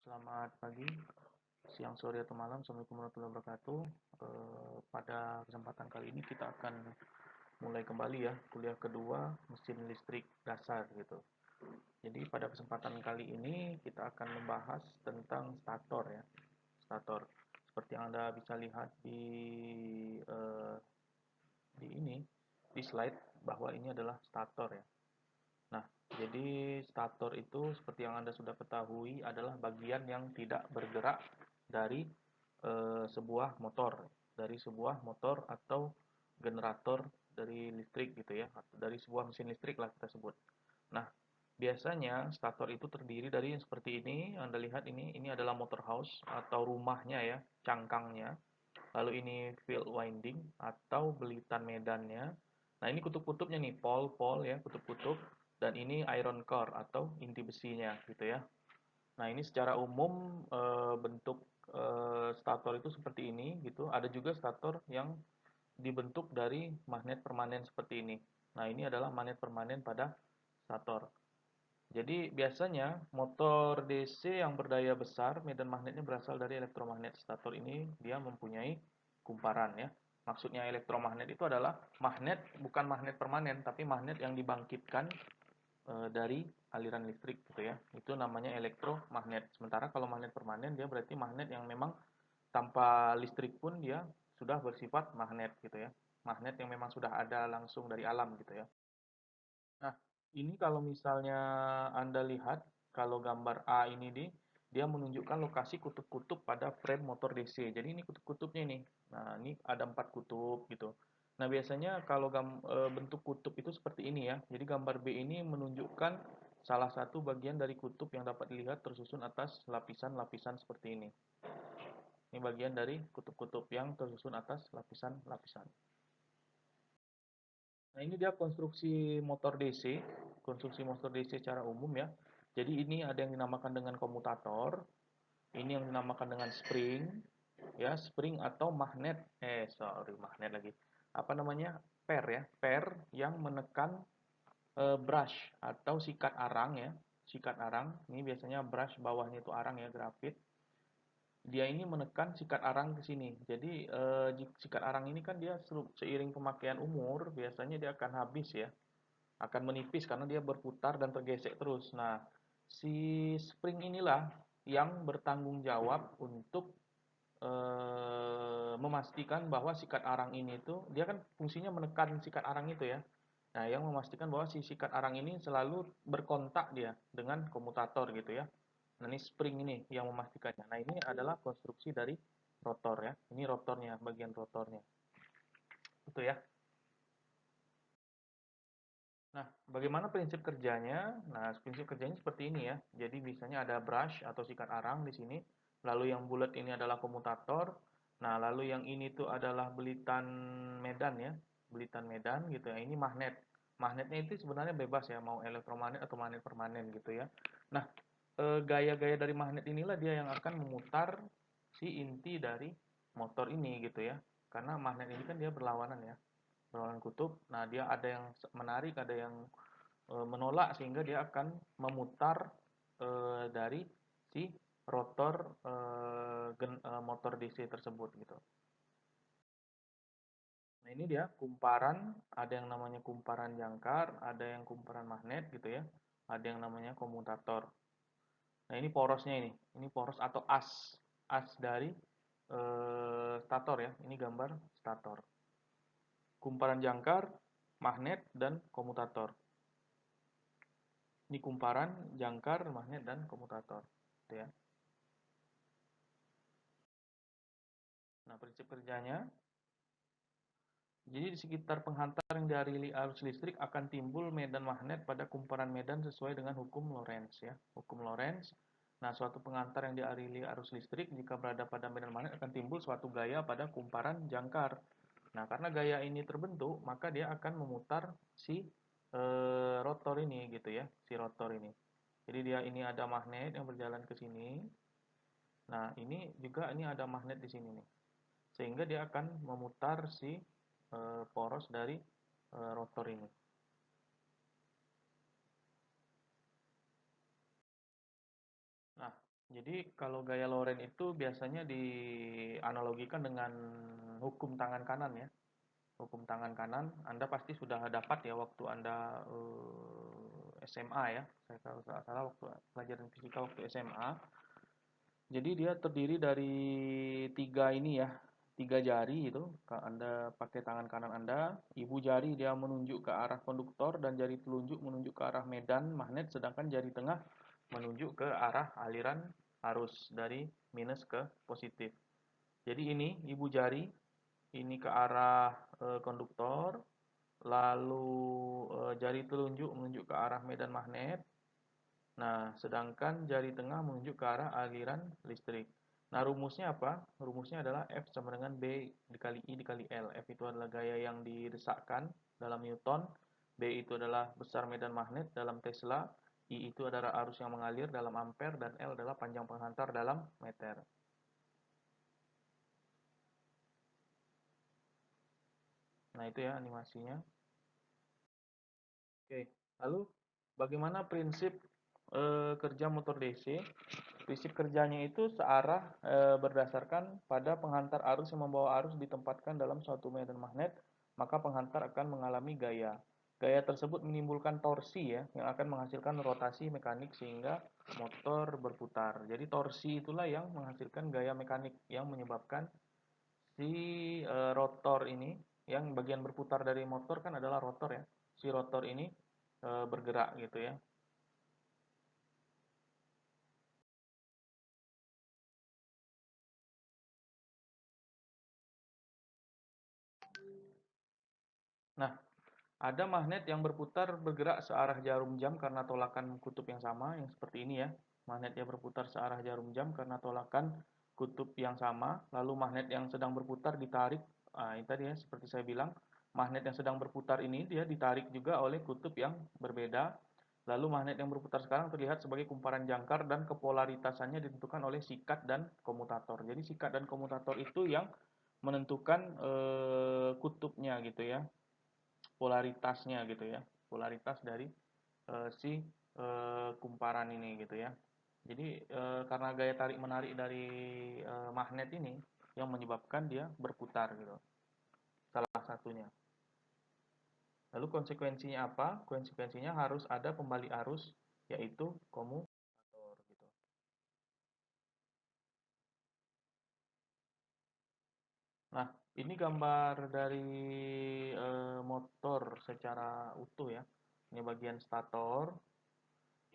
Selamat pagi, siang, sore, atau malam. Assalamualaikum warahmatullahi wabarakatuh. Pada kesempatan kali ini kita akan mulai kembali ya kuliah kedua mesin listrik dasar gitu. Jadi pada kesempatan kali ini kita akan membahas tentang stator ya, stator. Seperti yang Anda bisa lihat eh, di ini di slide bahwa ini adalah stator ya. Nah, jadi stator itu seperti yang Anda sudah ketahui adalah bagian yang tidak bergerak dari sebuah motor, atau generator dari listrik gitu ya, atau dari sebuah mesin listrik lah kita sebut. Nah, biasanya stator itu terdiri dari yang seperti ini. Anda lihat ini adalah motor house atau rumahnya ya, cangkangnya. Lalu ini field winding atau belitan medannya. Nah, ini kutub-kutubnya nih, pol-pol ya, kutub-kutub. Dan ini iron core atau inti besinya gitu ya. Nah, ini secara umum bentuk stator itu seperti ini gitu. Ada juga stator yang dibentuk dari magnet permanen seperti ini. Nah, ini adalah magnet permanen pada stator. Jadi biasanya motor DC yang berdaya besar, medan magnetnya berasal dari elektromagnet. Stator ini dia mempunyai kumparan ya. Maksudnya elektromagnet itu adalah magnet, bukan magnet permanen, tapi magnet yang dibangkitkan dari aliran listrik gitu ya. Itu namanya elektromagnet. Sementara kalau magnet permanen dia berarti magnet yang memang tanpa listrik pun dia sudah bersifat magnet gitu ya. Magnet yang memang sudah ada langsung dari alam gitu ya. Nah, ini kalau misalnya Anda lihat, kalau gambar A ini dia menunjukkan lokasi kutub-kutub pada frame motor DC. Jadi ini kutub-kutubnya nih. Nah, ini ada 4 kutub gitu. Nah, biasanya kalau bentuk kutub itu seperti ini ya. Jadi gambar B ini menunjukkan salah satu bagian dari kutub yang dapat dilihat tersusun atas lapisan-lapisan seperti ini. Ini bagian dari kutub-kutub yang tersusun atas lapisan-lapisan. Nah, ini dia konstruksi motor DC, konstruksi motor DC secara umum ya. Jadi ini ada yang dinamakan dengan komutator, ini yang dinamakan dengan spring, ya, spring atau magnet, magnet lagi. Apa namanya? Per ya, per yang menekan brush atau sikat arang ya, sikat arang. Ini biasanya brush bawahnya itu arang ya, grafit. Dia ini menekan sikat arang ke sini. Jadi sikat arang ini kan dia seiring pemakaian umur biasanya dia akan habis ya, akan menipis karena dia berputar dan tergesek terus. Nah, si spring inilah yang bertanggung jawab untuk memastikan bahwa sikat arang ini tuh dia kan fungsinya menekan sikat arang itu ya. Nah, yang memastikan bahwa si sikat arang ini selalu berkontak dia dengan komutator gitu ya. Nah, ini spring ini yang memastikannya. Nah, ini adalah konstruksi dari rotor ya. Ini rotornya, bagian rotornya. Itu ya. Nah, bagaimana prinsip kerjanya? Nah, prinsip kerjanya seperti ini ya. Jadi biasanya ada brush atau sikat arang di sini. Lalu yang bulat ini adalah komutator. Nah, lalu yang ini tuh adalah belitan medan ya. Belitan medan gitu ya. Ini magnet. Magnetnya itu sebenarnya bebas ya, mau elektromagnet atau magnet permanen gitu ya. Nah, gaya-gaya dari magnet inilah dia yang akan memutar si inti dari motor ini gitu ya. Karena magnet ini kan dia berlawanan ya, berlawanan kutub. Nah, dia ada yang menarik, ada yang menolak sehingga dia akan memutar dari si rotor motor DC tersebut gitu. Nah, ini dia kumparan, ada yang namanya kumparan jangkar, ada yang kumparan magnet gitu ya. Ada yang namanya komutator. Nah, ini porosnya ini. Ini poros atau as. As dari stator ya. Ini gambar stator. Kumparan jangkar, magnet, dan komutator. Ini kumparan, jangkar, magnet, dan komutator. Gitu ya. Nah, prinsip kerjanya, jadi di sekitar penghantar yang dialiri arus listrik akan timbul medan magnet pada kumparan medan sesuai dengan hukum Lorentz ya. Hukum Lorentz. Nah, suatu penghantar yang dialiri arus listrik jika berada pada medan magnet akan timbul suatu gaya pada kumparan jangkar. Nah, karena gaya ini terbentuk, maka dia akan memutar si rotor ini gitu ya, si rotor ini. Jadi dia ini ada magnet yang berjalan ke sini. Nah, ini juga ini ada magnet di sini nih. Sehingga dia akan memutar si poros dari rotor ini. Nah, Jadi kalau gaya Lorentz itu biasanya dianalogikan dengan hukum tangan kanan ya. Hukum tangan kanan, Anda pasti sudah dapat ya waktu Anda SMA ya. Saya kalau nggak salah waktu pelajaran fisika waktu SMA. Jadi dia terdiri dari tiga ini ya, tiga jari itu. Kalau Anda pakai tangan kanan Anda, ibu jari dia menunjuk ke arah konduktor dan jari telunjuk menunjuk ke arah medan magnet, sedangkan jari tengah menunjuk ke arah aliran arus dari minus ke positif. Jadi ini ibu jari ini ke arah konduktor, lalu jari telunjuk menunjuk ke arah medan magnet. Nah, sedangkan jari tengah menunjuk ke arah aliran listrik. Nah, rumusnya apa? Rumusnya adalah F sama dengan B dikali I dikali L. F itu adalah gaya yang didesakkan dalam Newton. B itu adalah besar medan magnet dalam Tesla. I itu adalah arus yang mengalir dalam ampere. Dan L adalah panjang penghantar dalam meter. Nah, itu ya animasinya. Oke, lalu bagaimana prinsip kerja motor DC? Prinsip kerjanya itu searah berdasarkan pada penghantar arus yang membawa arus ditempatkan dalam suatu medan magnet, maka penghantar akan mengalami gaya. Gaya tersebut menimbulkan torsi ya, yang akan menghasilkan rotasi mekanik sehingga motor berputar. Jadi torsi itulah yang menghasilkan gaya mekanik yang menyebabkan si rotor ini, yang bagian berputar dari motor kan adalah rotor ya. Si rotor ini bergerak gitu ya. Nah, ada magnet yang berputar bergerak searah jarum jam karena tolakan kutub yang sama, yang seperti ini ya. Magnet yang berputar searah jarum jam karena tolakan kutub yang sama. Lalu magnet yang sedang berputar ditarik. Ini tadi ya, seperti saya bilang, magnet yang sedang berputar ini dia ditarik juga oleh kutub yang berbeda. Lalu magnet yang berputar sekarang terlihat sebagai kumparan jangkar dan kepolaritasannya ditentukan oleh sikat dan komutator. Jadi sikat dan komutator itu yang menentukan kutubnya gitu ya, polaritasnya gitu ya, polaritas dari si kumparan ini gitu ya. Jadi karena gaya tarik menarik dari magnet ini yang menyebabkan dia berputar gitu, salah satunya. Lalu konsekuensinya apa? Konsekuensinya harus ada pembalik arus, yaitu komutator gitu. Nah, ini gambar dari motor secara utuh ya. Ini bagian stator,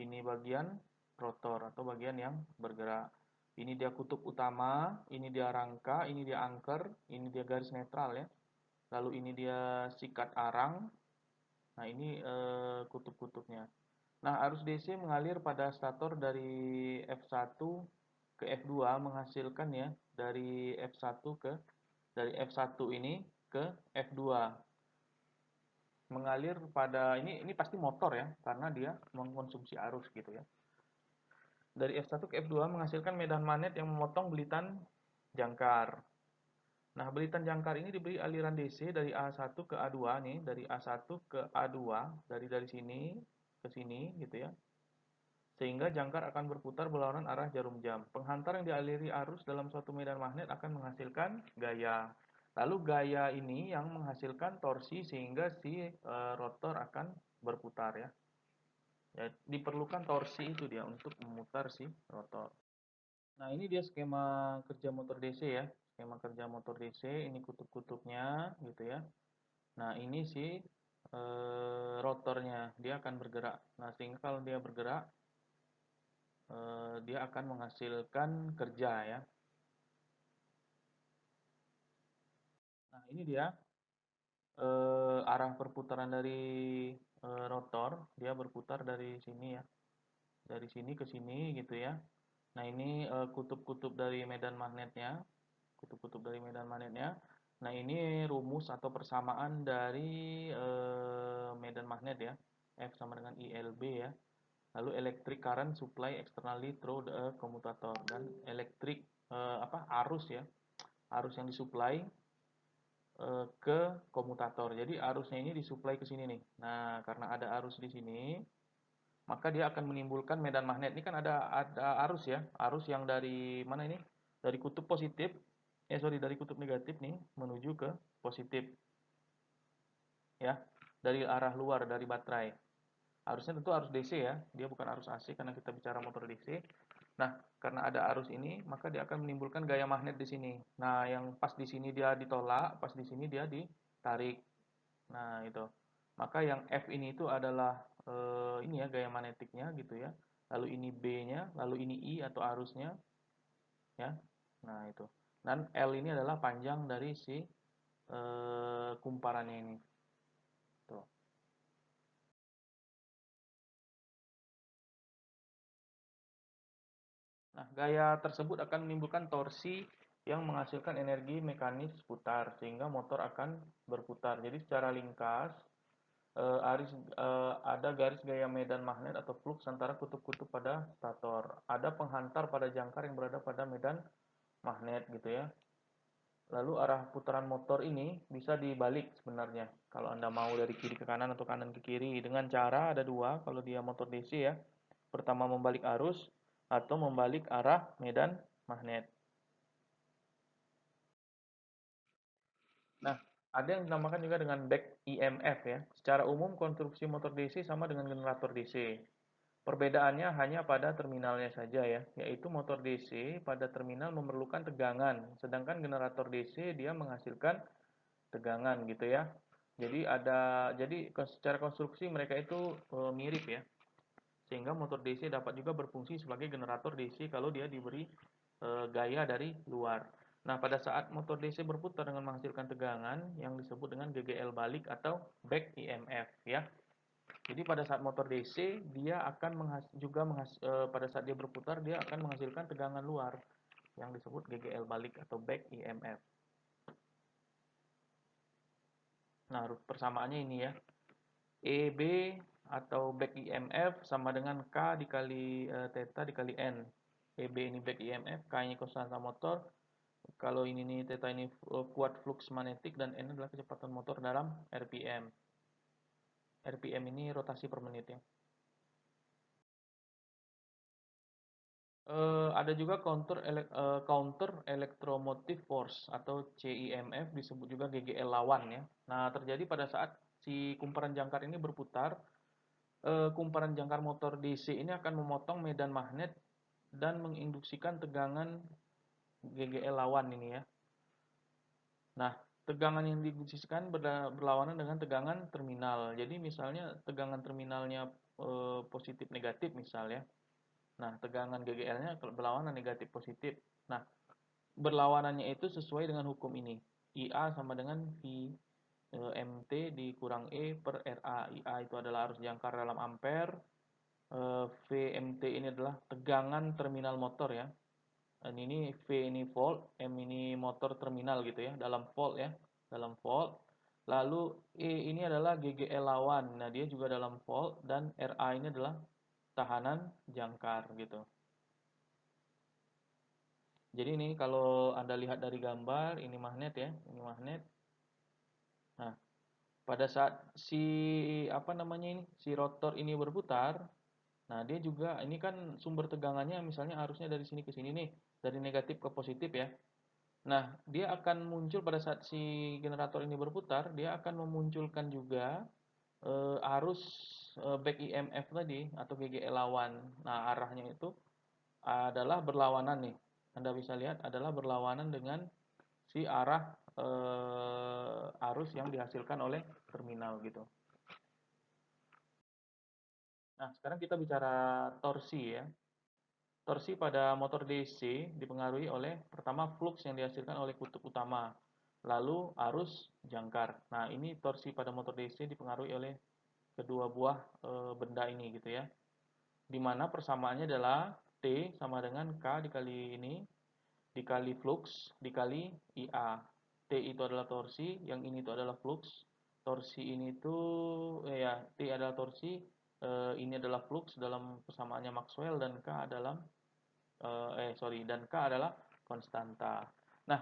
ini bagian rotor atau bagian yang bergerak. Ini dia kutub utama, ini dia rangka, ini dia anker, ini dia garis netral ya. Lalu ini dia sikat arang. Nah, ini kutub-kutubnya. Nah, arus DC mengalir pada stator dari F1 ke F2 menghasilkan ya dari F1 ke dari F1 ini ke F2 mengalir pada ini pasti motor ya karena dia mengkonsumsi arus gitu ya. Dari F1 ke F2 menghasilkan medan magnet yang memotong belitan jangkar. Nah, belitan jangkar ini diberi aliran DC dari A1 ke A2 nih, dari A1 ke A2, dari sini ke sini gitu ya. Sehingga jangkar akan berputar berlawanan arah jarum jam. Penghantar yang dialiri arus dalam suatu medan magnet akan menghasilkan gaya. Lalu gaya ini yang menghasilkan torsi sehingga si rotor akan berputar ya. Ya, diperlukan torsi itu dia untuk memutar si rotor. Nah, ini dia skema kerja motor DC ya. Skema kerja motor DC, ini kutub-kutubnya gitu ya. Nah, ini si rotornya, dia akan bergerak. Nah, sehingga kalau dia bergerak, dia akan menghasilkan kerja ya. Nah, ini dia arah perputaran dari rotor, dia berputar dari sini ya. Dari sini ke sini gitu ya. Nah, ini kutub-kutub dari medan magnetnya, kutub-kutub dari medan magnetnya. Nah, ini rumus atau persamaan dari medan magnet ya. F sama dengan ILB ya. Lalu electric current supply externally through the commutator dan electric arus ya. Arus yang disuplai ke komutator. Jadi arusnya ini disuplai ke sini nih. Nah, karena ada arus di sini, maka dia akan menimbulkan medan magnet. Ini kan ada arus ya, arus yang dari mana ini? Dari kutub positif, dari kutub negatif nih menuju ke positif, ya, dari arah luar dari baterai. Arusnya tentu arus DC ya, dia bukan arus AC karena kita bicara motor DC. Nah, karena ada arus ini, maka dia akan menimbulkan gaya magnet di sini. Nah, yang pas di sini dia ditolak, pas di sini dia ditarik. Nah, itu. Maka yang F ini itu adalah ini ya gaya magnetiknya gitu ya. Lalu ini B-nya, lalu ini I atau arusnya ya. Nah, itu. Dan L ini adalah panjang dari si kumparannya ini. Tuh. Nah, gaya tersebut akan menimbulkan torsi yang menghasilkan energi mekanis putar sehingga motor akan berputar. Jadi secara ringkas ada garis gaya medan magnet atau flux antara kutub-kutub pada stator. Ada penghantar pada jangkar yang berada pada medan magnet gitu ya. Lalu arah putaran motor ini bisa dibalik sebenarnya. Kalau Anda mau dari kiri ke kanan atau kanan ke kiri dengan cara ada dua kalau dia motor DC ya. Pertama membalik arus atau membalik arah medan magnet. Nah, ada yang dinamakan juga dengan back EMF ya. Secara umum konstruksi motor DC sama dengan generator DC. Perbedaannya hanya pada terminalnya saja ya, yaitu motor DC pada terminal memerlukan tegangan, sedangkan generator DC dia menghasilkan tegangan gitu ya. Jadi secara konstruksi mereka itu mirip ya. Sehingga motor DC dapat juga berfungsi sebagai generator DC kalau dia diberi gaya dari luar. Nah, pada saat motor DC berputar dengan menghasilkan tegangan yang disebut dengan GGL balik atau back EMF ya. Jadi pada saat motor DC dia akan pada saat dia berputar dia akan menghasilkan tegangan luar yang disebut GGL balik atau back EMF. Nah, persamaannya ini ya. EB atau back EMF sama dengan K dikali theta dikali N. EB ini back EMF, K ini konstanta motor. Kalau ini nih theta ini kuat flux magnetik dan N adalah kecepatan motor dalam RPM. RPM ini rotasi per menit ya. Ada juga counter electromotive force atau CIMF disebut juga GGL lawan ya. Nah, terjadi pada saat si kumparan jangkar ini berputar, kumparan jangkar motor DC ini akan memotong medan magnet dan menginduksikan tegangan GGL lawan ini ya. Nah, tegangan yang diinduksikan berlawanan dengan tegangan terminal. Jadi misalnya tegangan terminalnya positif negatif misalnya. Nah, tegangan GGL-nya berlawanan negatif positif. Nah, berlawanannya itu sesuai dengan hukum ini. IA sama dengan V MT dikurang E per RA. IA itu adalah arus jangkar dalam ampere. VMT ini adalah tegangan terminal motor ya. Dan ini V ini volt, M ini motor terminal gitu ya, dalam volt ya, dalam volt. Lalu E ini adalah GGL lawan. Nah, dia juga dalam volt dan RA ini adalah tahanan jangkar gitu. Jadi ini kalau Anda lihat dari gambar, ini magnet ya, ini magnet. Nah, pada saat si rotor ini berputar, nah dia juga ini kan sumber tegangannya misalnya arusnya dari sini ke sini nih, dari negatif ke positif ya. Nah, dia akan muncul pada saat si generator ini berputar, dia akan memunculkan juga arus back EMF tadi atau GGL lawan. Nah, arahnya itu adalah berlawanan nih. Anda bisa lihat adalah berlawanan dengan si arah arus yang dihasilkan oleh terminal gitu. Nah, sekarang kita bicara torsi ya. Torsi pada motor DC dipengaruhi oleh pertama flux yang dihasilkan oleh kutub utama, lalu arus jangkar. Nah, ini torsi pada motor DC dipengaruhi oleh kedua buah benda ini gitu ya. Di mana persamaannya adalah T sama dengan K dikali ini dikali flux dikali IA. T itu adalah torsi, yang ini itu adalah flux. Torsi ini tuh T adalah torsi, ini adalah flux dalam persamaannya Maxwell dan dan K adalah konstanta. Nah,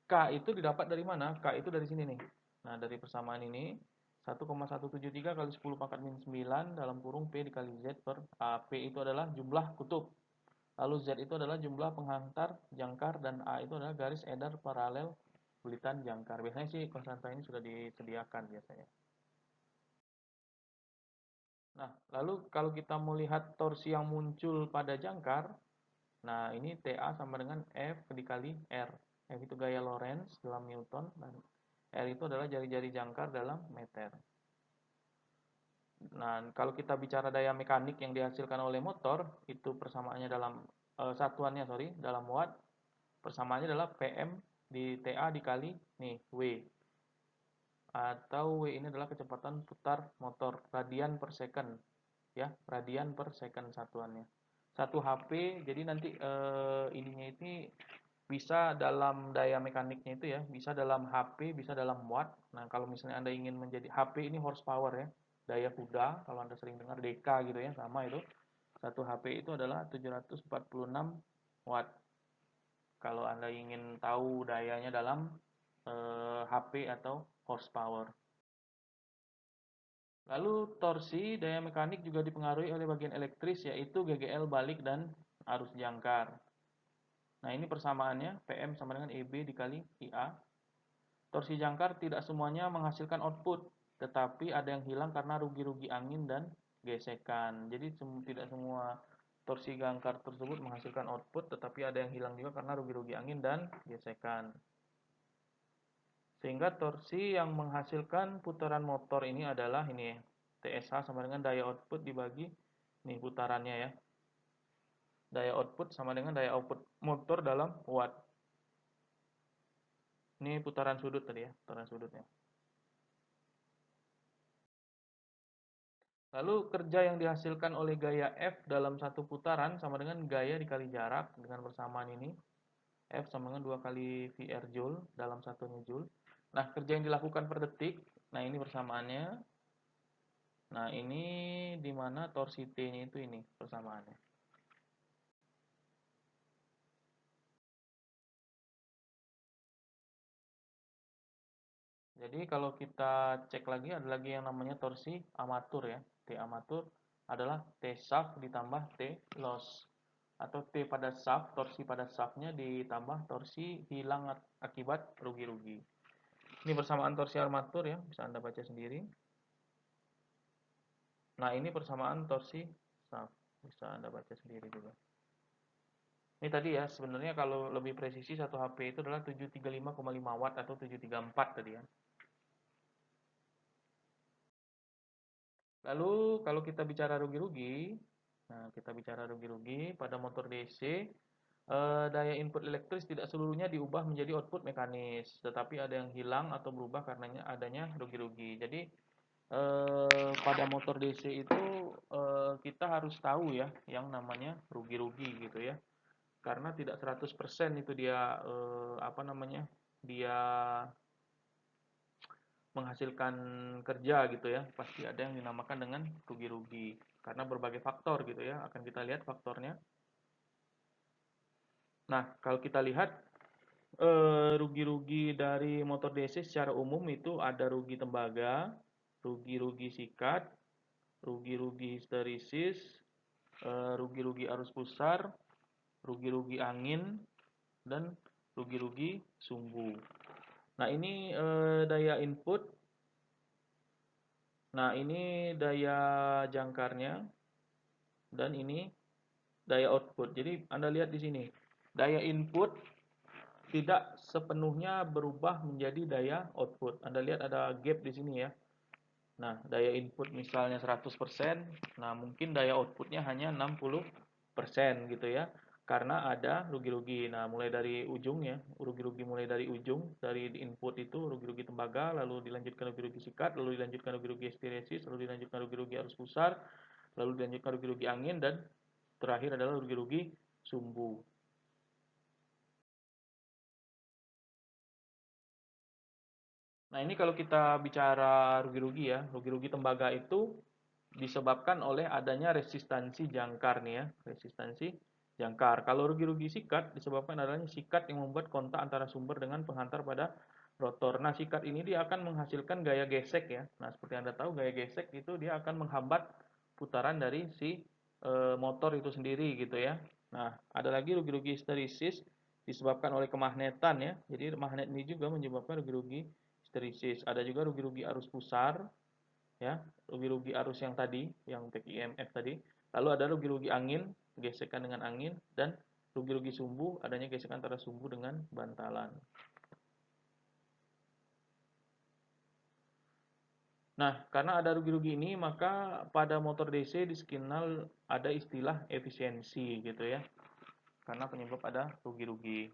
K itu didapat dari mana? K itu dari sini nih. Nah, dari persamaan ini 1,173 kali 10 pangkat min 9 dalam kurung P dikali Z per A. P itu adalah jumlah kutub. Lalu Z itu adalah jumlah penghantar jangkar dan A itu adalah garis edar paralel bulitan jangkar. Biasanya sih konstanta ini sudah disediakan biasanya. Nah, lalu kalau kita melihat torsi yang muncul pada jangkar, nah ini TA sama dengan F dikali R. F itu gaya Lorentz dalam Newton dan R itu adalah jari-jari jangkar dalam meter. Nah, kalau kita bicara daya mekanik yang dihasilkan oleh motor, itu persamaannya dalam satuannya dalam watt. Persamaannya adalah PM di TA dikali nih W. Atau W ini adalah kecepatan putar motor radian per second, ya, radian per second satuannya. 1 HP, jadi nanti ininya ini bisa dalam daya mekaniknya itu ya, bisa dalam HP, bisa dalam watt. Nah, kalau misalnya Anda ingin menjadi HP ini horsepower ya, daya kuda, kalau Anda sering dengar DK gitu ya, sama itu. 1 HP itu adalah 746 watt. Kalau Anda ingin tahu dayanya dalam HP atau horsepower. Lalu torsi daya mekanik juga dipengaruhi oleh bagian elektris yaitu GGL balik dan arus jangkar. Nah, ini persamaannya PM sama dengan EB dikali IA. Torsi jangkar tidak semuanya menghasilkan output, tetapi ada yang hilang karena rugi-rugi angin dan gesekan. Jadi tidak semua torsi jangkar tersebut menghasilkan output, tetapi ada yang hilang juga karena rugi-rugi angin dan gesekan. Sehingga torsi yang menghasilkan putaran motor ini adalah ini ya, TSH sama dengan daya output dibagi nih putarannya ya. Daya output sama dengan daya output motor dalam watt. Ini putaran sudut tadi ya, putaran sudutnya. Lalu kerja yang dihasilkan oleh gaya F dalam satu putaran sama dengan gaya dikali jarak dengan persamaan ini. F sama dengan 2 kali VR Joule dalam satunya Joule. Nah, kerja yang dilakukan per detik, nah ini persamaannya. Nah, ini di mana torsi T-nya itu ini persamaannya. Jadi kalau kita cek lagi ada lagi yang namanya torsi amatur ya. T amatur adalah T shaft ditambah T loss. Atau T pada shaft, torsi pada shaftnya ditambah torsi hilang akibat rugi-rugi. Ini persamaan torsi armatur ya, bisa Anda baca sendiri. Nah, ini persamaan torsi shaft, bisa Anda baca sendiri juga. Ini tadi ya, sebenarnya kalau lebih presisi 1 HP itu adalah 735,5 watt atau 734 tadi ya. Lalu kalau kita bicara rugi-rugi, nah kita bicara rugi-rugi pada motor DC, daya input elektris tidak seluruhnya diubah menjadi output mekanis, tetapi ada yang hilang atau berubah karena adanya rugi-rugi. Jadi pada motor DC itu kita harus tahu ya yang namanya rugi-rugi gitu ya. Karena tidak 100% itu dia dia menghasilkan kerja gitu ya. Pasti ada yang dinamakan dengan rugi-rugi karena berbagai faktor gitu ya. Akan kita lihat faktornya. Nah, kalau kita lihat rugi-rugi dari motor DC secara umum itu ada rugi tembaga, rugi-rugi sikat, rugi-rugi histerisis, rugi-rugi arus pusar, rugi-rugi angin, dan rugi-rugi sumbu. Nah, ini daya input. Nah, ini daya jangkarnya dan ini daya output. Jadi Anda lihat di sini, daya input tidak sepenuhnya berubah menjadi daya output. Anda lihat ada gap di sini ya. Nah, daya input misalnya 100%, nah mungkin daya outputnya hanya 60% gitu ya. Karena ada rugi-rugi. Nah, mulai dari ujung ya, rugi-rugi mulai dari ujung, dari input itu rugi-rugi tembaga, lalu dilanjutkan rugi-rugi sikat, lalu dilanjutkan rugi-rugi histeresis, lalu dilanjutkan rugi-rugi arus pusar, lalu dilanjutkan rugi-rugi angin, dan terakhir adalah rugi-rugi sumbu. Nah, ini kalau kita bicara rugi-rugi ya, rugi-rugi tembaga itu disebabkan oleh adanya resistansi jangkar nih ya, resistansi jangkar. Kalau rugi-rugi sikat disebabkan adanya sikat yang membuat kontak antara sumber dengan penghantar pada rotor. Nah, sikat ini dia akan menghasilkan gaya gesek ya. Nah, seperti Anda tahu gaya gesek itu dia akan menghambat putaran dari si motor itu sendiri gitu ya. Nah, ada lagi rugi-rugi histeresis disebabkan oleh kemagnetan ya. Jadi magnet ini juga menyebabkan rugi-rugi histeresis. Ada juga rugi-rugi arus pusar ya, rugi-rugi arus yang tadi, yang back EMF tadi. Lalu ada rugi-rugi angin, gesekan dengan angin, dan rugi-rugi sumbu, adanya gesekan antara sumbu dengan bantalan. Nah, karena ada rugi-rugi ini, maka pada motor DC dikenal ada istilah efisiensi gitu ya. Karena penyebab ada rugi-rugi.